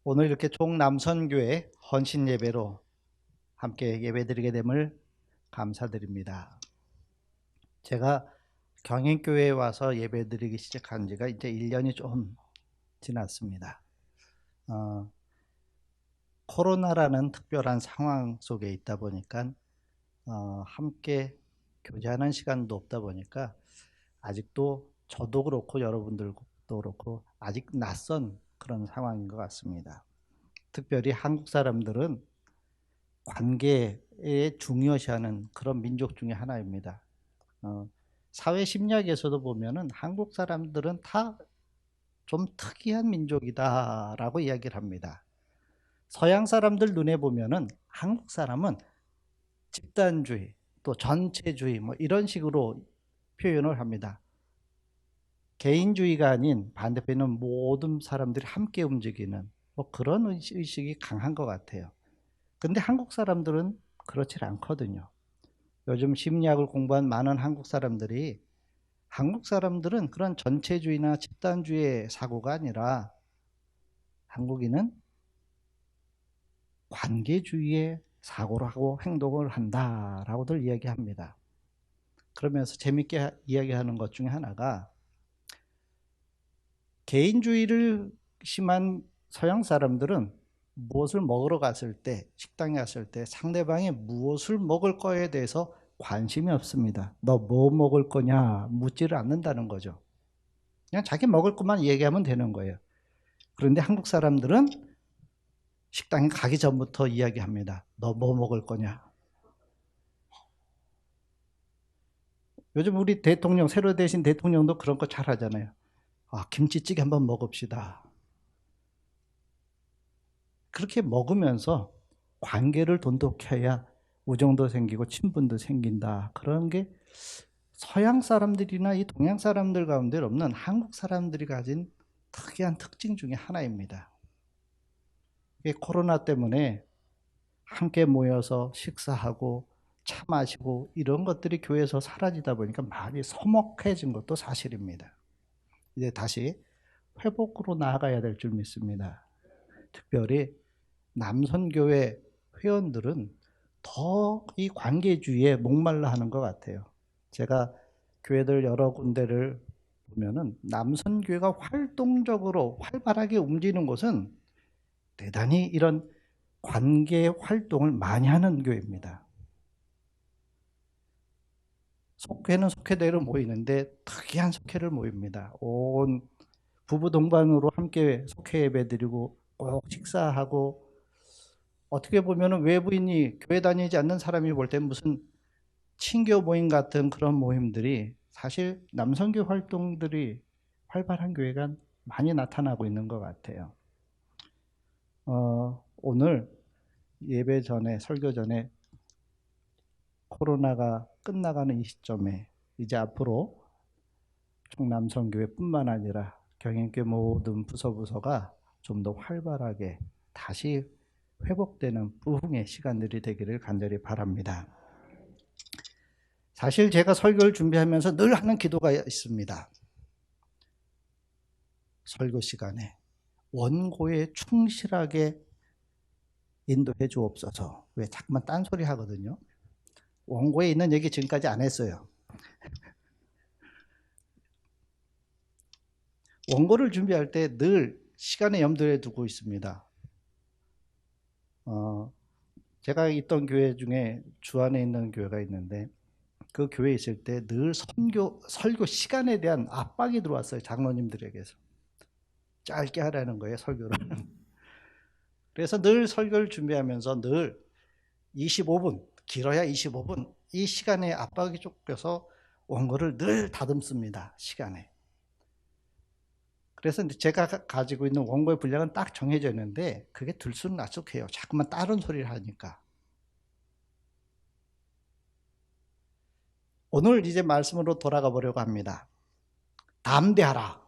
오늘 이렇게 총남선교회 헌신 예배로 함께 예배드리게 됨을 감사드립니다. 제가 경인교회에 와서 예배드리기 시작한 지가 이제 1년이 좀 지났습니다. 코로나라는 특별한 상황 속에 있다 보니까 함께 교제하는 시간도 없다 보니까 아직도 저도 그렇고 여러분들도 그렇고 아직 낯선 그런 상황인 것 같습니다. 특별히 한국 사람들은 관계에 중요시하는 그런 민족 중에 하나입니다. 사회 심리학에서도 보면은 한국 사람들은 다 좀 특이한 민족이다라고 이야기를 합니다. 서양 사람들 눈에 보면은 한국 사람은 집단주의, 또 전체주의 뭐 이런 식으로 표현을 합니다. 개인주의가 아닌 반대편은 모든 사람들이 함께 움직이는 뭐 그런 의식이 강한 것 같아요. 근데 한국 사람들은 그렇지 않거든요. 요즘 심리학을 공부한 많은 한국 사람들은 그런 전체주의나 집단주의의 사고가 아니라 한국인은 관계주의의 사고를 하고 행동을 한다라고들 이야기합니다. 그러면서 재밌게 이야기하는 것 중에 하나가 개인주의를 심한 서양 사람들은 무엇을 먹으러 갔을 때, 식당에 갔을 때 상대방이 무엇을 먹을 거에 대해서 관심이 없습니다. 너 뭐 먹을 거냐 묻지를 않는다는 거죠. 그냥 자기 먹을 것만 얘기하면 되는 거예요. 그런데 한국 사람들은 식당에 가기 전부터 이야기합니다. 너 뭐 먹을 거냐. 요즘 우리 대통령, 새로 되신 대통령도 그런 거 잘 하잖아요. 김치찌개 한번 먹읍시다. 그렇게 먹으면서 관계를 돈독해야 우정도 생기고 친분도 생긴다. 그런 게 서양 사람들이나 이 동양 사람들 가운데 없는 한국 사람들이 가진 특이한 특징 중에 하나입니다. 코로나 때문에 함께 모여서 식사하고 차 마시고 이런 것들이 교회에서 사라지다 보니까 많이 서먹해진 것도 사실입니다. 이제 다시 회복으로 나아가야 될 줄 믿습니다. 특별히 남선교회 회원들은 더 이 관계주의에 목말라 하는 것 같아요. 제가 교회들 여러 군데를 보면은 남선교회가 활동적으로 활발하게 움직이는 곳은 대단히 이런 관계 활동을 많이 하는 교회입니다. 속회는 속회대로 모이는데 특이한 속회를 모입니다. 온 부부 동반으로 함께 속회 예배 드리고 꼭 식사하고, 어떻게 보면 외부인이 교회 다니지 않는 사람이 볼 때 무슨 친교 모임 같은 그런 모임들이 사실 남선교 활동들이 활발한 교회가 많이 나타나고 있는 것 같아요. 오늘 예배 전에, 설교 전에 코로나가 끝나가는 이 시점에 이제 앞으로 충남선교회뿐만 아니라 경인교회 모든 부서가 좀 더 활발하게 다시 회복되는 부흥의 시간들이 되기를 간절히 바랍니다. 사실 제가 설교를 준비하면서 늘 하는 기도가 있습니다. 설교 시간에 원고에 충실하게 인도해 주옵소서. 왜 자꾸만 딴소리 하거든요. 원고에 있는 얘기 지금까지 안 했어요. 원고를 준비할 때 늘 시간에 염두에 두고 있습니다. 제가 있던 교회 중에 주안에 있는 교회가 있는데 그 교회에 있을 때 늘 설교 시간에 대한 압박이 들어왔어요. 장로님들에게서. 짧게 하라는 거예요, 설교를. 그래서 늘 설교를 준비하면서 늘 25분, 길어야 25분, 이 시간에 압박이 쫓겨서 원고를 늘 다듬습니다, 시간에. 그래서 제가 가지고 있는 원고의 분량은 딱 정해져 있는데 그게 들쑥날쑥해요. 자꾸만 다른 소리를 하니까. 오늘 이제 말씀으로 돌아가 보려고 합니다. 담대하라.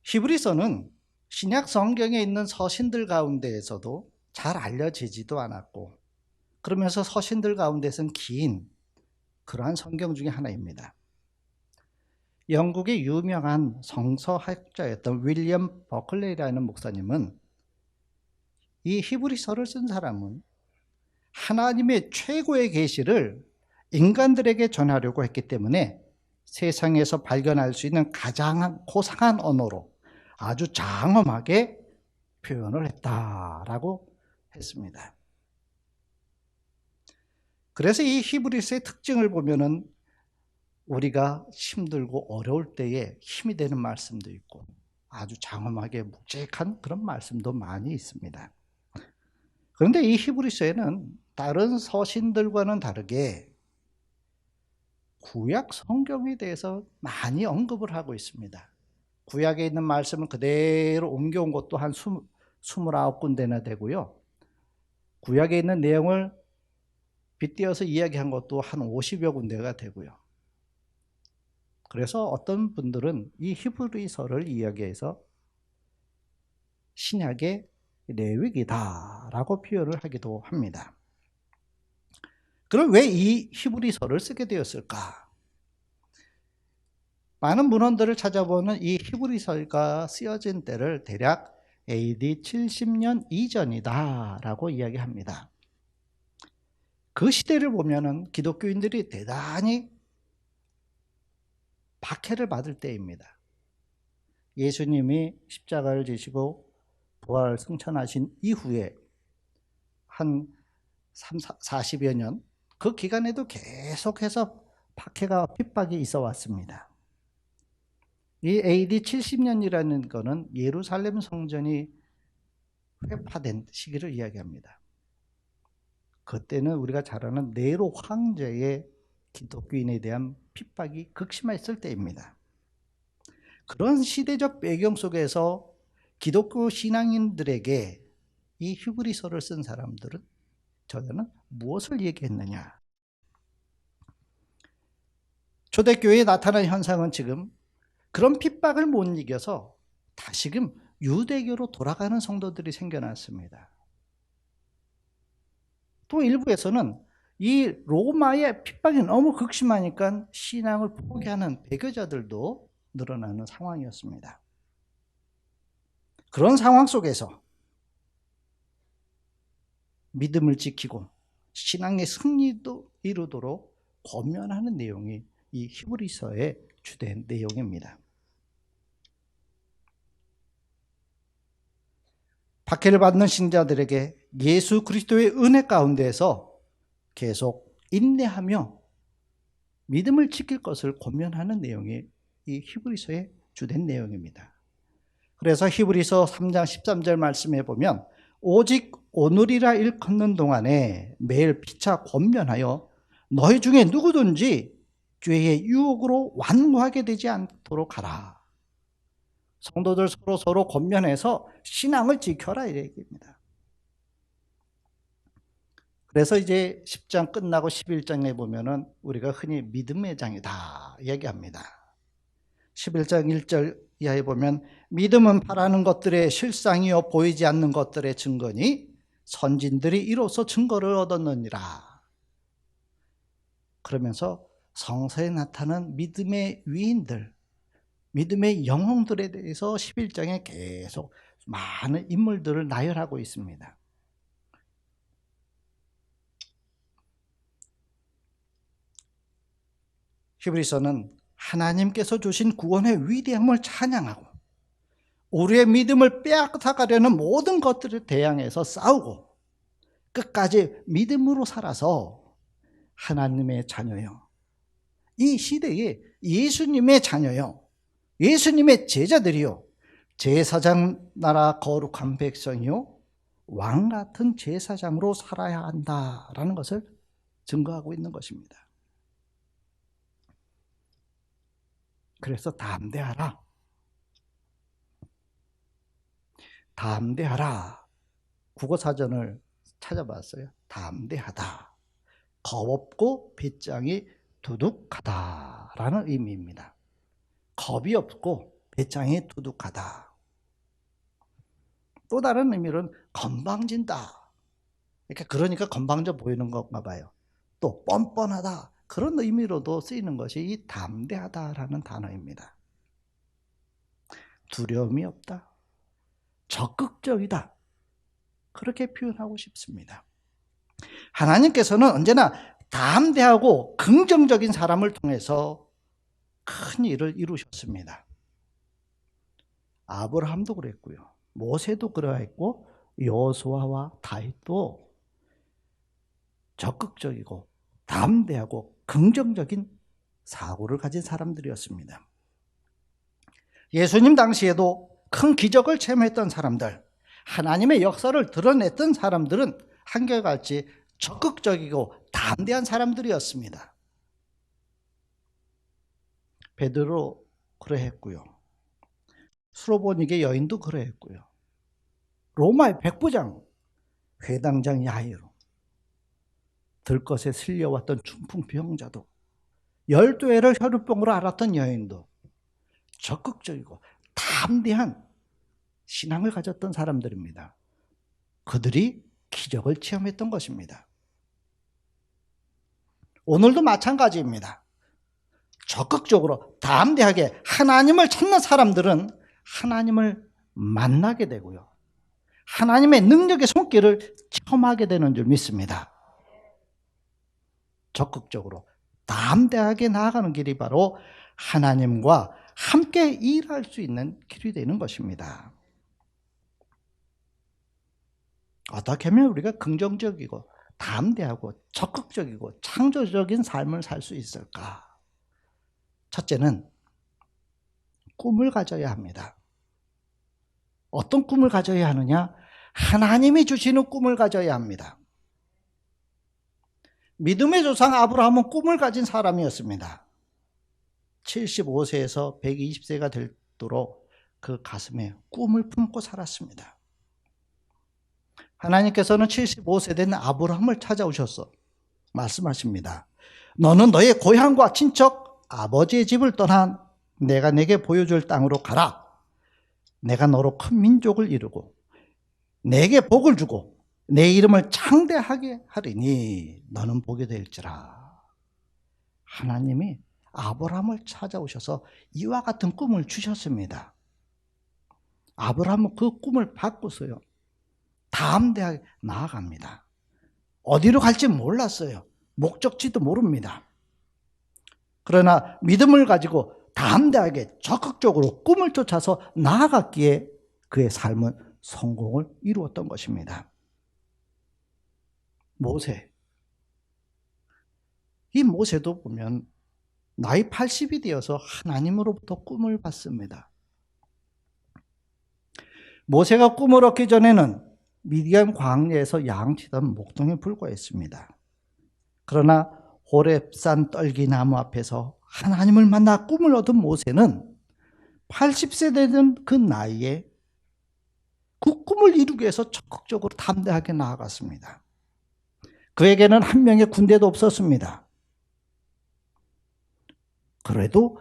히브리서는 신약 성경에 있는 서신들 가운데에서도 잘 알려지지도 않았고, 그러면서 서신들 가운데서는 긴 그러한 성경 중에 하나입니다. 영국의 유명한 성서학자였던 윌리엄 버클레이라는 목사님은 이 히브리서를 쓴 사람은 하나님의 최고의 계시를 인간들에게 전하려고 했기 때문에 세상에서 발견할 수 있는 가장 고상한 언어로 아주 장엄하게 표현을 했다라고 했습니다. 그래서 이 히브리서의 특징을 보면은 우리가 힘들고 어려울 때에 힘이 되는 말씀도 있고 아주 장엄하게 묵직한 그런 말씀도 많이 있습니다. 그런데 이 히브리서에는 다른 서신들과는 다르게 구약 성경에 대해서 많이 언급을 하고 있습니다. 구약에 있는 말씀을 그대로 옮겨온 것도 한 29군데나 되고요. 구약에 있는 내용을 빗대어서 이야기한 것도 한 50여 군데가 되고요. 그래서 어떤 분들은 이 히브리서를 이야기해서 신약의 레위기다라고 표현을 하기도 합니다. 그럼 왜 이 히브리서를 쓰게 되었을까? 많은 문헌들을 찾아보는 이 히브리서가 쓰여진 때를 대략 AD 70년 이전이다라고 이야기합니다. 그 시대를 보면은 기독교인들이 대단히 박해를 받을 때입니다. 예수님이 십자가를 지시고 부활 승천하신 이후에 한 40여 년, 그 기간에도 계속해서 박해가 핍박이 있어 왔습니다. 이 AD 70년이라는 것은 예루살렘 성전이 회파된 시기를 이야기합니다. 그때는 우리가 잘 아는 네로 황제의 기독교인에 대한 핍박이 극심했을 때입니다. 그런 시대적 배경 속에서 기독교 신앙인들에게 이 히브리서를 쓴 사람들은 저자는 무엇을 얘기했느냐? 초대교회에 나타난 현상은 지금 그런 핍박을 못 이겨서 다시금 유대교로 돌아가는 성도들이 생겨났습니다. 또 일부에서는 이 로마의 핍박이 너무 극심하니까 신앙을 포기하는 배교자들도 늘어나는 상황이었습니다. 그런 상황 속에서 믿음을 지키고 신앙의 승리도 이루도록 권면하는 내용이 이 히브리서의 주된 내용입니다. 박해를 받는 신자들에게 예수 그리스도의 은혜 가운데에서 계속 인내하며 믿음을 지킬 것을 권면하는 내용이 이 히브리서의 주된 내용입니다. 그래서 히브리서 3장 13절 말씀에 보면 오직 오늘이라 일컫는 동안에 매일 피차 권면하여 너희 중에 누구든지 죄의 유혹으로 완고하게 되지 않도록 하라. 성도들 서로 권면해서 신앙을 지켜라 이 얘기입니다. 그래서 이제 10장 끝나고 11장에 보면은 우리가 흔히 믿음의 장이다 얘기합니다. 11장 1절 이하에 보면 믿음은 바라는 것들의 실상이요 보이지 않는 것들의 증거니 선진들이 이로써 증거를 얻었느니라. 그러면서 성서에 나타난 믿음의 위인들, 믿음의 영웅들에 대해서 11장에 계속 많은 인물들을 나열하고 있습니다. 히브리서는 하나님께서 주신 구원의 위대함을 찬양하고 우리의 믿음을 빼앗아가려는 모든 것들을 대항해서 싸우고 끝까지 믿음으로 살아서 하나님의 자녀요, 이 시대에 예수님의 자녀요, 예수님의 제자들이요, 제사장 나라 거룩한 백성이요 왕 같은 제사장으로 살아야 한다라는 것을 증거하고 있는 것입니다. 그래서 담대하라. 담대하라. 국어사전을 찾아봤어요. 담대하다. 겁없고 배짱이 두둑하다라는 의미입니다. 겁이 없고 배짱이 두둑하다. 또 다른 의미로는 건방진다. 그러니까 건방져 보이는 건가 봐요. 또 뻔뻔하다. 그런 의미로도 쓰이는 것이 이 담대하다라는 단어입니다. 두려움이 없다, 적극적이다, 그렇게 표현하고 싶습니다. 하나님께서는 언제나 담대하고 긍정적인 사람을 통해서 큰 일을 이루셨습니다. 아브라함도 그랬고요, 모세도 그러했고, 여호수아와 다윗도 적극적이고 담대하고 긍정적인 사고를 가진 사람들이었습니다. 예수님 당시에도 큰 기적을 체험했던 사람들, 하나님의 역사를 드러냈던 사람들은 한결같이 적극적이고 담대한 사람들이었습니다. 베드로 그러했고요, 수로보니게 여인도 그러했고요, 로마의 백부장, 회당장 야이로, 들것에 실려왔던 중풍병자도, 12해를 혈우병으로 앓았던 여인도 적극적이고 담대한 신앙을 가졌던 사람들입니다. 그들이 기적을 체험했던 것입니다. 오늘도 마찬가지입니다. 적극적으로 담대하게 하나님을 찾는 사람들은 하나님을 만나게 되고요, 하나님의 능력의 손길을 체험하게 되는 줄 믿습니다. 적극적으로 담대하게 나아가는 길이 바로 하나님과 함께 일할 수 있는 길이 되는 것입니다. 어떻게 하면 우리가 긍정적이고 담대하고 적극적이고 창조적인 삶을 살 수 있을까? 첫째는 꿈을 가져야 합니다. 어떤 꿈을 가져야 하느냐? 하나님이 주시는 꿈을 가져야 합니다. 믿음의 조상 아브라함은 꿈을 가진 사람이었습니다. 75세에서 120세가 되도록 그 가슴에 꿈을 품고 살았습니다. 하나님께서는 75세 된 아브라함을 찾아오셔서 말씀하십니다. 너는 너의 고향과 친척, 아버지의 집을 떠나 내가 내게 보여줄 땅으로 가라. 내가 너로 큰 민족을 이루고 내게 복을 주고 내 이름을 창대하게 하리니 너는 복이 될지라. 하나님이 아브라함을 찾아오셔서 이와 같은 꿈을 주셨습니다. 아브라함은 그 꿈을 받고서요, 담대하게 나아갑니다. 어디로 갈지 몰랐어요. 목적지도 모릅니다. 그러나 믿음을 가지고 담대하게 적극적으로 꿈을 쫓아서 나아갔기에 그의 삶은 성공을 이루었던 것입니다. 모세, 이 모세도 보면 나이 80이 되어서 하나님으로부터 꿈을 받습니다. 모세가 꿈을 얻기 전에는 미디안 광야에서 양치던 목동에 불과했습니다. 그러나 호렙산 떨기나무 앞에서 하나님을 만나 꿈을 얻은 모세는 80세 되는 그 나이에 그 꿈을 이루기 위해서 적극적으로 담대하게 나아갔습니다. 그에게는 한 명의 군대도 없었습니다. 그래도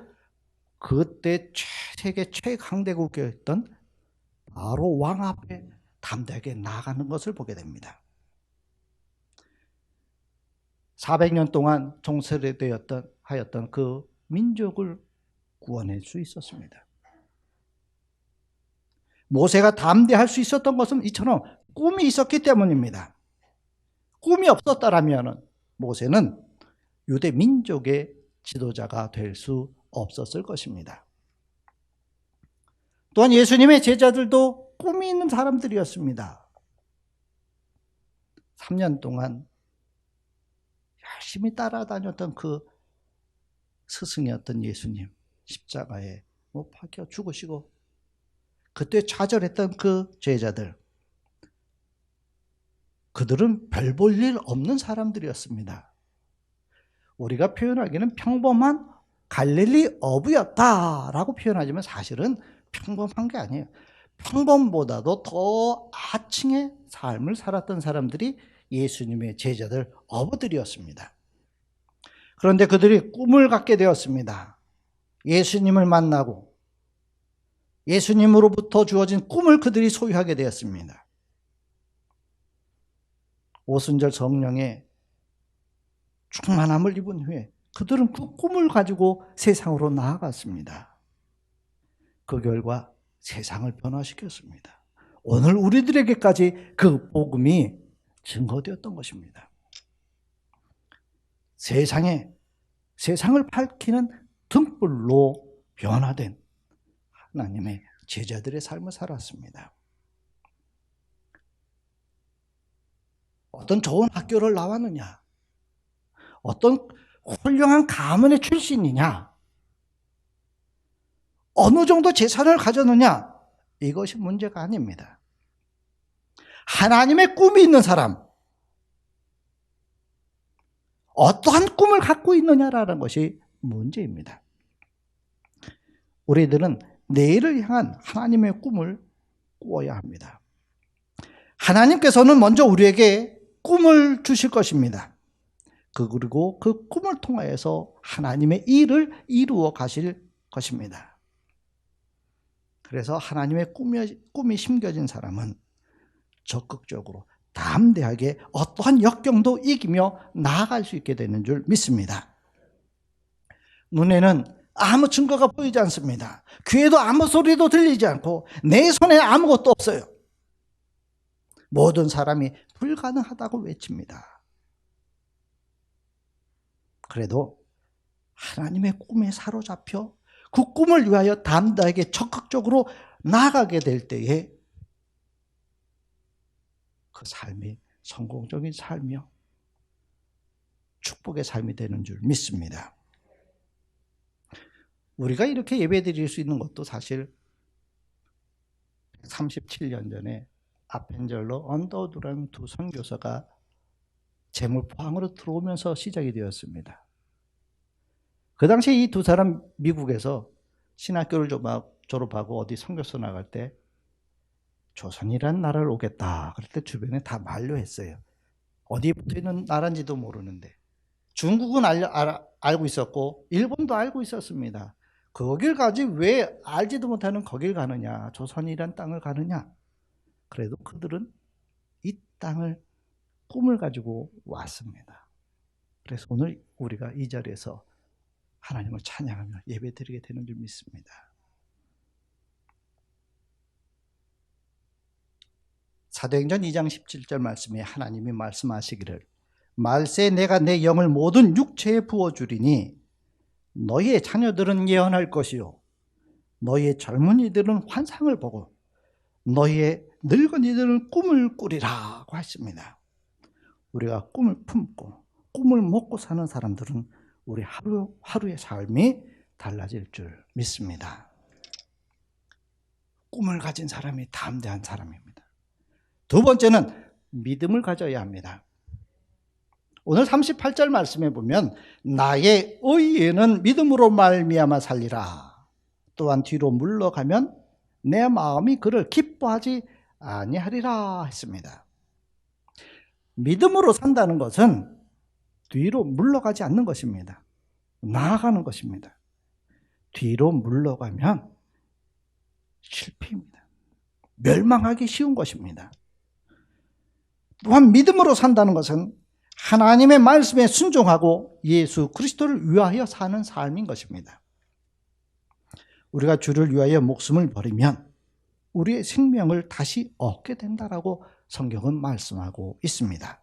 그때 세계 최강대국이었던 바로 왕 앞에 담대하게 나아가는 것을 보게 됩니다. 400년 동안 종살이되었던 그 민족을 구원할 수 있었습니다. 모세가 담대할 수 있었던 것은 이처럼 꿈이 있었기 때문입니다. 꿈이 없었다면 모세는 유대 민족의 지도자가 될 수 없었을 것입니다. 또한 예수님의 제자들도 꿈이 있는 사람들이었습니다. 3년 동안 열심히 따라다녔던 그 스승이었던 예수님, 십자가에 못 박혀 죽으시고 그때 좌절했던 그 제자들, 그들은 별 볼 일 없는 사람들이었습니다. 우리가 표현하기는 평범한 갈릴리 어부였다라고 표현하지만 사실은 평범한 게 아니에요. 평범보다도 더 하층의 삶을 살았던 사람들이 예수님의 제자들, 어부들이었습니다. 그런데 그들이 꿈을 갖게 되었습니다. 예수님을 만나고 예수님으로부터 주어진 꿈을 그들이 소유하게 되었습니다. 오순절 성령의 충만함을 입은 후에 그들은 그 꿈을 가지고 세상으로 나아갔습니다. 그 결과 세상을 변화시켰습니다. 오늘 우리들에게까지 그 복음이 증거되었던 것입니다. 세상을 밝히는 등불로 변화된 하나님의 제자들의 삶을 살았습니다. 어떤 좋은 학교를 나왔느냐, 어떤 훌륭한 가문의 출신이냐, 어느 정도 재산을 가졌느냐, 이것이 문제가 아닙니다. 하나님의 꿈이 있는 사람, 어떠한 꿈을 갖고 있느냐라는 것이 문제입니다. 우리들은 내일을 향한 하나님의 꿈을 꾸어야 합니다. 하나님께서는 먼저 우리에게 꿈을 주실 것입니다. 그리고 그 꿈을 통하여서 하나님의 일을 이루어 가실 것입니다. 그래서 하나님의 꿈이 심겨진 사람은 적극적으로 담대하게 어떠한 역경도 이기며 나아갈 수 있게 되는 줄 믿습니다. 눈에는 아무 증거가 보이지 않습니다. 귀에도 아무 소리도 들리지 않고 내 손에 아무것도 없어요. 모든 사람이 불가능하다고 외칩니다. 그래도 하나님의 꿈에 사로잡혀 그 꿈을 위하여 담대하게 적극적으로 나아가게 될 때에 그 삶이 성공적인 삶이요, 축복의 삶이 되는 줄 믿습니다. 우리가 이렇게 예배드릴 수 있는 것도 사실 37년 전에 아펜젤러 언더우드라는 두 선교사가 재물포항으로 들어오면서 시작이 되었습니다. 그 당시에 이 두 사람 미국에서 신학교를 졸업하고 어디 선교소 나갈 때 조선이라는 나라를 오겠다 그럴 때 주변에 다 만류했어요. 어디에 붙어있는 나라인지도 모르는데. 중국은 알고 있었고 일본도 알고 있었습니다. 거길 가지 왜 알지도 못하는 거길 가느냐, 조선이란 땅을 가느냐. 그래도 그들은 이 땅을 꿈을 가지고 왔습니다. 그래서 오늘 우리가 이 자리에서 하나님을 찬양하며 예배드리게 되는 줄 믿습니다. 사도행전 2장 17절 말씀에 하나님이 말씀하시기를 말세 내가 내 영을 모든 육체에 부어주리니 너희의 자녀들은 예언할 것이요 너희의 젊은이들은 환상을 보고 너희의 늙은이들은 꿈을 꾸리라고 했습니다. 우리가 꿈을 품고 꿈을 먹고 사는 사람들은 우리 하루하루의 삶이 달라질 줄 믿습니다. 꿈을 가진 사람이 담대한 사람입니다. 두 번째는 믿음을 가져야 합니다. 오늘 38절 말씀에 보면 나의 의인은 믿음으로 말미암아 살리라. 또한 뒤로 물러가면 내 마음이 그를 기뻐하지 아니하리라 했습니다. 믿음으로 산다는 것은 뒤로 물러가지 않는 것입니다. 나아가는 것입니다. 뒤로 물러가면 실패입니다. 멸망하기 쉬운 것입니다. 또한 믿음으로 산다는 것은 하나님의 말씀에 순종하고 예수 그리스도를 위하여 사는 삶인 것입니다. 우리가 주를 위하여 목숨을 버리면 우리의 생명을 다시 얻게 된다라고 성경은 말씀하고 있습니다.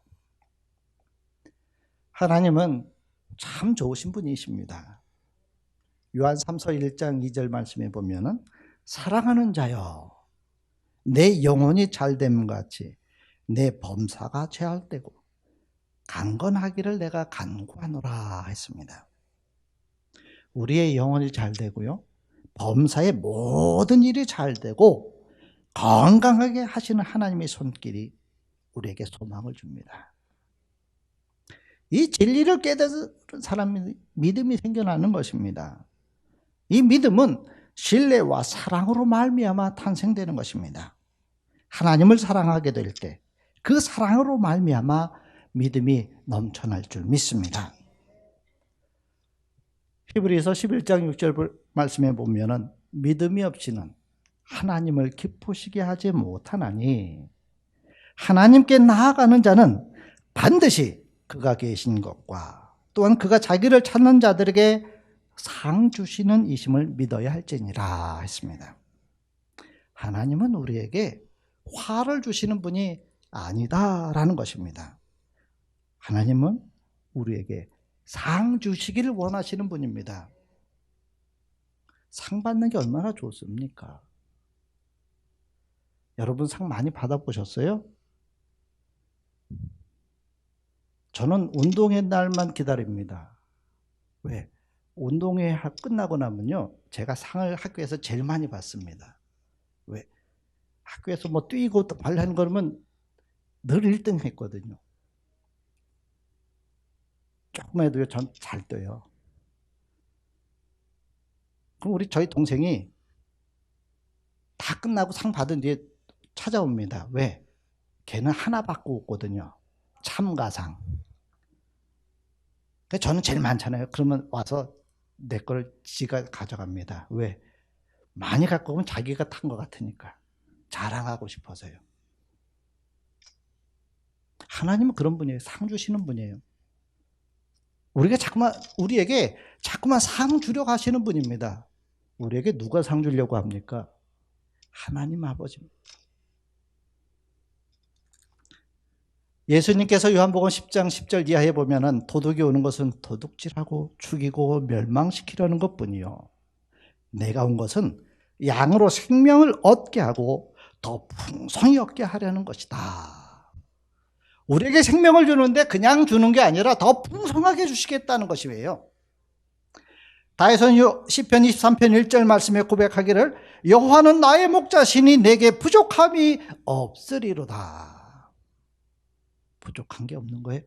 하나님은 참 좋으신 분이십니다. 요한 3서 1장 2절 말씀에 보면은 사랑하는 자여 내 영혼이 잘됨 같이 내 범사가 죄할되고 강건하기를 내가 간구하노라 했습니다. 우리의 영혼이 잘되고요, 범사의 모든 일이 잘되고 건강하게 하시는 하나님의 손길이 우리에게 소망을 줍니다. 이 진리를 깨달은 사람이 믿음이 생겨나는 것입니다. 이 믿음은 신뢰와 사랑으로 말미암아 탄생되는 것입니다. 하나님을 사랑하게 될 때 그 사랑으로 말미암아 믿음이 넘쳐날 줄 믿습니다. 히브리서 11장 6절 말씀에 보면은 믿음이 없이는 하나님을 기쁘시게 하지 못하나니 하나님께 나아가는 자는 반드시 그가 계신 것과 또한 그가 자기를 찾는 자들에게 상 주시는 이심을 믿어야 할지니라 했습니다. 하나님은 우리에게 화를 주시는 분이 아니다라는 것입니다. 하나님은 우리에게 상 주시기를 원하시는 분입니다. 상 받는 게 얼마나 좋습니까? 여러분 상 많이 받아보셨어요? 저는 운동회 날만 기다립니다. 왜? 운동회 끝나고 나면요, 제가 상을 학교에서 제일 많이 받습니다. 왜? 학교에서 뭐 뛰고 발하는 거면 늘 1등 했거든요. 조금 해도요, 전 잘 떠요. 그럼 저희 동생이 다 끝나고 상 받은 뒤에 찾아옵니다. 왜? 걔는 하나 받고 오거든요. 참가상. 저는 제일 많잖아요. 그러면 와서 내 걸 지가 가져갑니다. 왜? 많이 갖고 오면 자기가 탄 것 같으니까. 자랑하고 싶어서요. 하나님은 그런 분이에요. 상 주시는 분이에요. 우리에게 자꾸만 상 주려고 하시는 분입니다. 우리에게 누가 상 주려고 합니까? 하나님 아버지입니다. 예수님께서 요한복음 10장 10절 이하에 보면은 도둑이 오는 것은 도둑질하고 죽이고 멸망시키려는 것뿐이요. 내가 온 것은 양으로 생명을 얻게 하고 더 풍성히 얻게 하려는 것이다. 우리에게 생명을 주는데 그냥 주는 게 아니라 더 풍성하게 주시겠다는 것이에요. 다윗은 시편 23편 1절 말씀에 고백하기를 여호와는 나의 목자시니 내게 부족함이 없으리로다. 부족한 게 없는 거예요.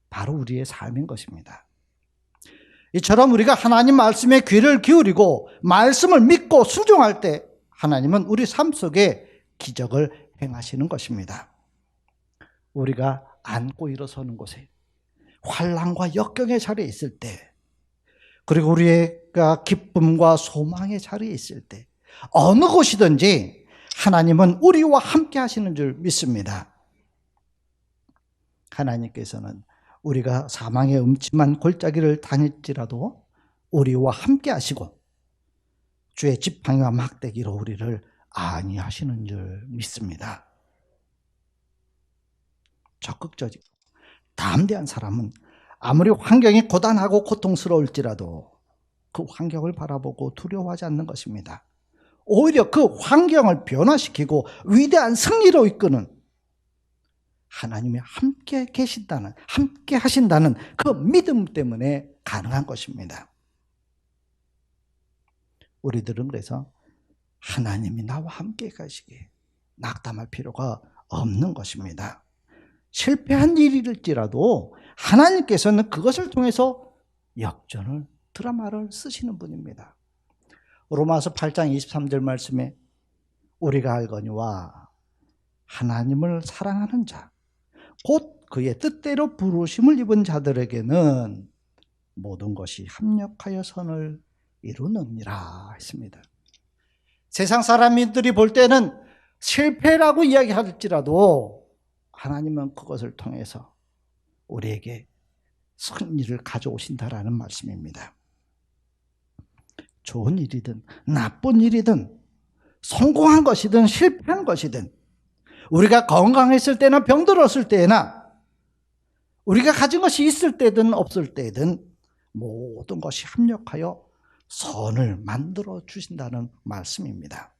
바로 우리의 삶인 것입니다. 이처럼 우리가 하나님 말씀에 귀를 기울이고 말씀을 믿고 순종할 때 하나님은 우리 삶 속에 기적을 행하시는 것입니다. 우리가 앉고 일어서는 곳에, 환난과 역경의 자리에 있을 때, 그리고 우리가 기쁨과 소망의 자리에 있을 때, 어느 곳이든지 하나님은 우리와 함께 하시는 줄 믿습니다. 하나님께서는 우리가 사망의 음침한 골짜기를 다닐지라도 우리와 함께 하시고 주의 지팡이와 막대기로 우리를 안위하시는 줄 믿습니다. 적극적이고 담대한 사람은 아무리 환경이 고단하고 고통스러울지라도 그 환경을 바라보고 두려워하지 않는 것입니다. 오히려 그 환경을 변화시키고 위대한 승리로 이끄는 하나님이 함께 계신다는, 함께 하신다는 그 믿음 때문에 가능한 것입니다. 우리들은 그래서 하나님이 나와 함께 가시기에 낙담할 필요가 없는 것입니다. 실패한 일일지라도 하나님께서는 그것을 통해서 역전을, 드라마를 쓰시는 분입니다. 로마서 8장 23절 말씀에 우리가 알거니와 하나님을 사랑하는 자, 곧 그의 뜻대로 부르심을 입은 자들에게는 모든 것이 합력하여 선을 이루느니라 했습니다. 세상 사람들이 볼 때는 실패라고 이야기할지라도 하나님은 그것을 통해서 우리에게 승리를 가져오신다라는 말씀입니다. 좋은 일이든 나쁜 일이든 성공한 것이든 실패한 것이든 우리가 건강했을 때나 병들었을 때나 우리가 가진 것이 있을 때든 없을 때든 모든 것이 합력하여 선을 만들어 주신다는 말씀입니다.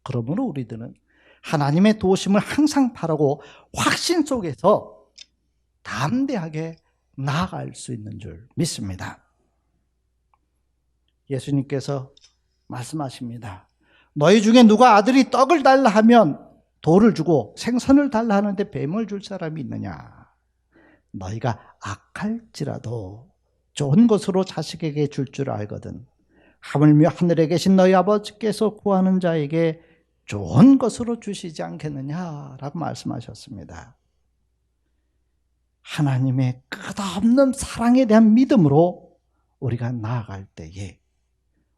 그러므로 우리들은 하나님의 도우심을 항상 바라고 확신 속에서 담대하게 나아갈 수 있는 줄 믿습니다. 예수님께서 말씀하십니다. 너희 중에 누가 아들이 떡을 달라 하면 돌을 주고 생선을 달라 하는데 뱀을 줄 사람이 있느냐? 너희가 악할지라도 좋은 것으로 자식에게 줄 알거든 하물며 하늘에 계신 너희 아버지께서 구하는 자에게 좋은 것으로 주시지 않겠느냐라고 말씀하셨습니다. 하나님의 끝없는 사랑에 대한 믿음으로 우리가 나아갈 때에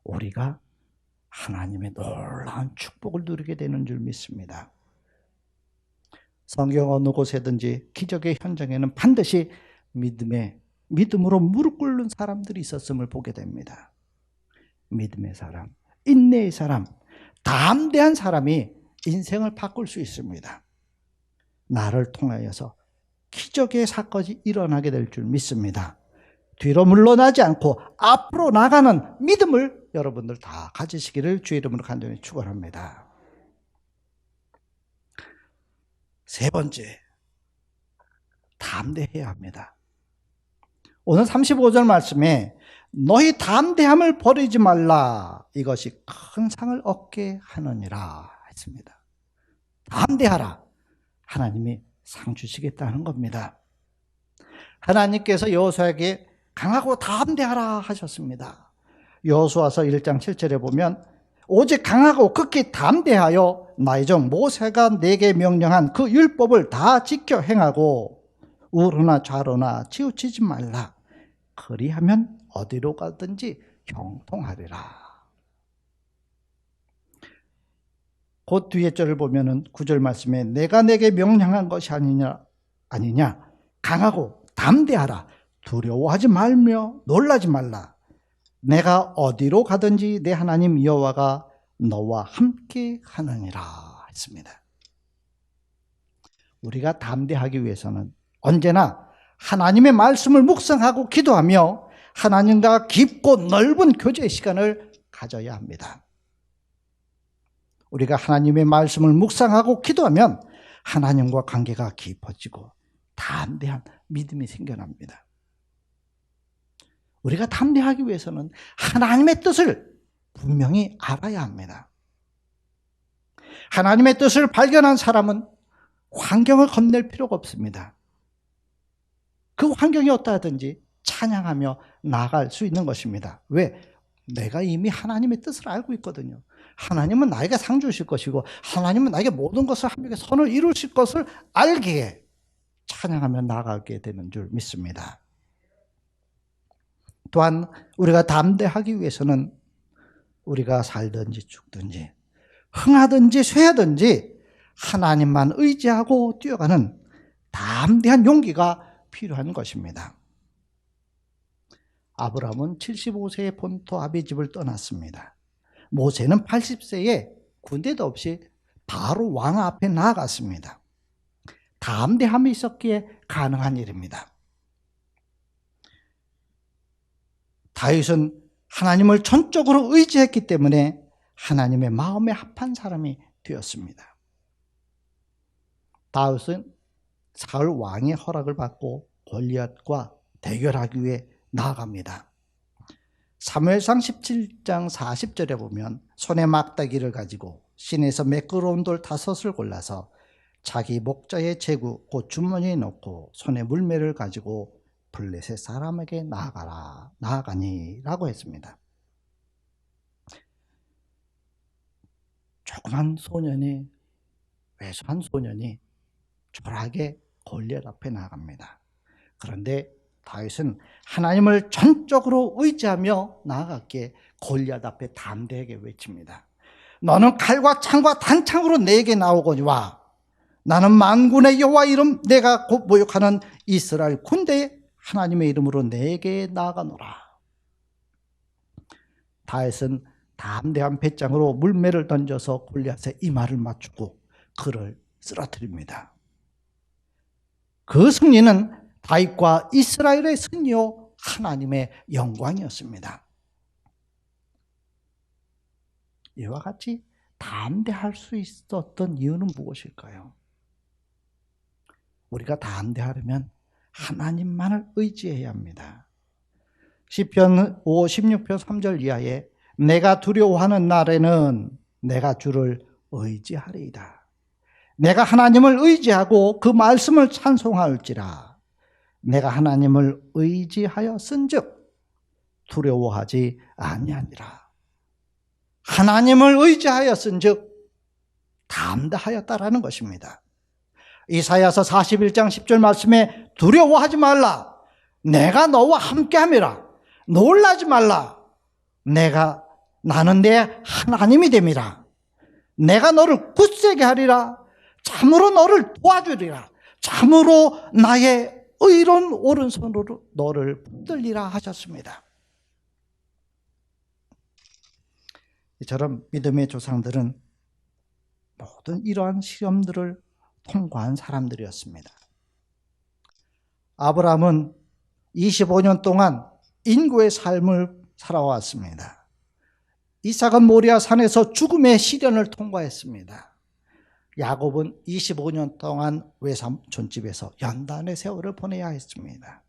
우리가 하나님의 놀라운 축복을 누리게 되는 줄 믿습니다. 성경 어느 곳에든지 기적의 현장에는 반드시 믿음의 믿음으로 무릎 꿇는 사람들이 있었음을 보게 됩니다. 믿음의 사람, 인내의 사람, 담대한 사람이 인생을 바꿀 수 있습니다. 나를 통하여서 기적의 사건이 일어나게 될 줄 믿습니다. 뒤로 물러나지 않고 앞으로 나가는 믿음을 여러분들 다 가지시기를 주의 이름으로 간절히 축원합니다. 세 번째, 담대해야 합니다. 오늘 35절 말씀에 너희 담대함을 버리지 말라, 이것이 큰 상을 얻게 하느니라 했습니다. 담대하라. 하나님이 상 주시겠다는 겁니다. 하나님께서 여호수아에게 강하고 담대하라 하셨습니다. 여호수아서 1장 7절에 보면 오직 강하고 극히 담대하여 나의 종 모세가 내게 명령한 그 율법을 다 지켜 행하고 우로나 좌로나 치우치지 말라. 그리하면 어디로 가든지 형통하리라. 그 뒤에 절을 보면은 9절 말씀에 내가 내게 명령한 것이 아니냐 강하고 담대하라. 두려워하지 말며 놀라지 말라. 내가 어디로 가든지 내 하나님 여호와가 너와 함께 하느니라 했습니다. 우리가 담대하기 위해서는 언제나 하나님의 말씀을 묵상하고 기도하며 하나님과 깊고 넓은 교제의 시간을 가져야 합니다. 우리가 하나님의 말씀을 묵상하고 기도하면 하나님과 관계가 깊어지고 담대한 믿음이 생겨납니다. 우리가 담대하기 위해서는 하나님의 뜻을 분명히 알아야 합니다. 하나님의 뜻을 발견한 사람은 환경을 겁낼 필요가 없습니다. 그 환경이 어떠하든지 찬양하며 나아갈 수 있는 것입니다. 왜? 내가 이미 하나님의 뜻을 알고 있거든요. 하나님은 나에게 상 주실 것이고 하나님은 나에게 모든 것을 함께 선을 이루실 것을 알기에 찬양하며 나아가게 되는 줄 믿습니다. 또한 우리가 담대하기 위해서는 우리가 살든지 죽든지 흥하든지 쇠하든지 하나님만 의지하고 뛰어가는 담대한 용기가 필요한 것입니다. 아브라함은 75세에 본토 아비 집을 떠났습니다. 모세는 80세에 군대도 없이 바로 왕 앞에 나아갔습니다. 담대함이 있었기에 가능한 일입니다. 다윗은 하나님을 전적으로 의지했기 때문에 하나님의 마음에 합한 사람이 되었습니다. 다윗은 사울 왕의 허락을 받고 골리앗과 대결하기 위해 나아갑니다. 사무엘상 17장 40절에 보면 손에 막대기를 가지고 신에서 매끄러운 돌 5을 골라서 자기 목자의 제구 곧 주머니에 넣고 손에 물매를 가지고 블레셋 사람에게 나아가니라고 했습니다. 조그만 소년이, 왜소한 소년이 초라하게 골리앗 앞에 나아갑니다. 그런데 다윗은 하나님을 전적으로 의지하며 나아갔기에 골리앗 앞에 담대하게 외칩니다. 너는 칼과 창과 단창으로 내게 나오거니와 나는 만군의 여호와 이름 내가 곧 모욕하는 이스라엘 군대의 하나님의 이름으로 내게 나아가노라. 다윗은 담대한 배짱으로 물매를 던져서 골리앗의 이마를 맞추고 그를 쓰러뜨립니다. 그 승리는 다윗과 이스라엘의 승리요 하나님의 영광이었습니다. 이와 같이 담대할 수 있었던 이유는 무엇일까요? 우리가 담대하려면 하나님만을 의지해야 합니다. 시편 56편 3절 이하에 내가 두려워하는 날에는 내가 주를 의지하리이다. 내가 하나님을 의지하고 그 말씀을 찬송할지라. 내가 하나님을 의지하였은즉 두려워하지 아니하니라. 하나님을 의지하였은즉 담대하였다라는 것입니다. 이사야서 41장 10절 말씀에 두려워하지 말라. 내가 너와 함께함이라. 놀라지 말라. 나는 내 하나님이 됨이라. 내가 너를 굳세게 하리라. 참으로 너를 도와주리라. 참으로 나의 의로운 오른손으로 너를 붙들리라 하셨습니다. 이처럼 믿음의 조상들은 모든 이러한 시험들을 통과한 사람들이었습니다. 아브라함은 25년 동안 인고의 삶을 살아왔습니다. 이삭은 모리아 산에서 죽음의 시련을 통과했습니다. 야곱은 25년 동안 외삼촌집에서 연단의 세월을 보내야 했습니다.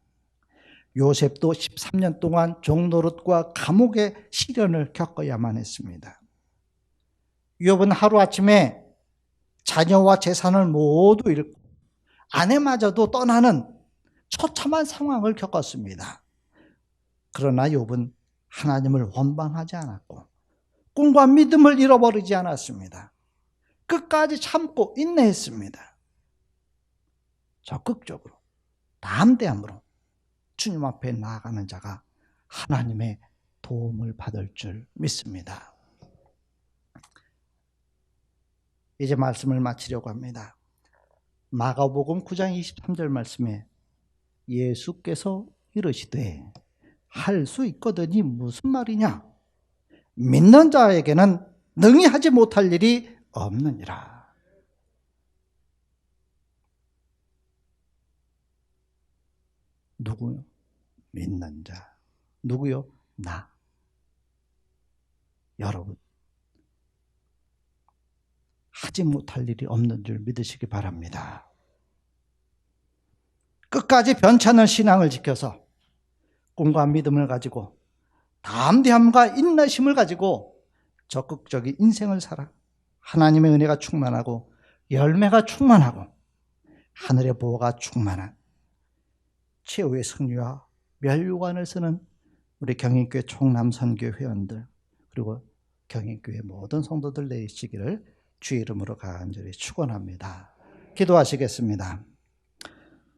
요셉도 13년 동안 종노릇과 감옥의 시련을 겪어야만 했습니다. 욥은 하루아침에 자녀와 재산을 모두 잃고 아내마저도 떠나는 처참한 상황을 겪었습니다. 그러나 욥은 하나님을 원망하지 않았고 꿈과 믿음을 잃어버리지 않았습니다. 끝까지 참고 인내했습니다. 적극적으로 담대함으로 주님 앞에 나아가는 자가 하나님의 도움을 받을 줄 믿습니다. 이제 말씀을 마치려고 합니다. 마가복음 9장 23절 말씀에 예수께서 이르시되 할 수 있거든이 무슨 말이냐? 믿는 자에게는 능히 하지 못할 일이 없느니라. 누구요? 믿는 자. 누구요? 나. 여러분. 하지 못할 일이 없는 줄 믿으시기 바랍니다. 끝까지 변찮은 신앙을 지켜서 꿈과 믿음을 가지고 담대함과 인내심을 가지고 적극적인 인생을 살아 하나님의 은혜가 충만하고 열매가 충만하고 하늘의 보호가 충만한 최후의 승리와 멸류관을 쓰는 우리 경인교회 총남선교 회원들 그리고 경인교회 모든 성도들 되시기를 주의 이름으로 간절히 축원합니다. 기도하시겠습니다.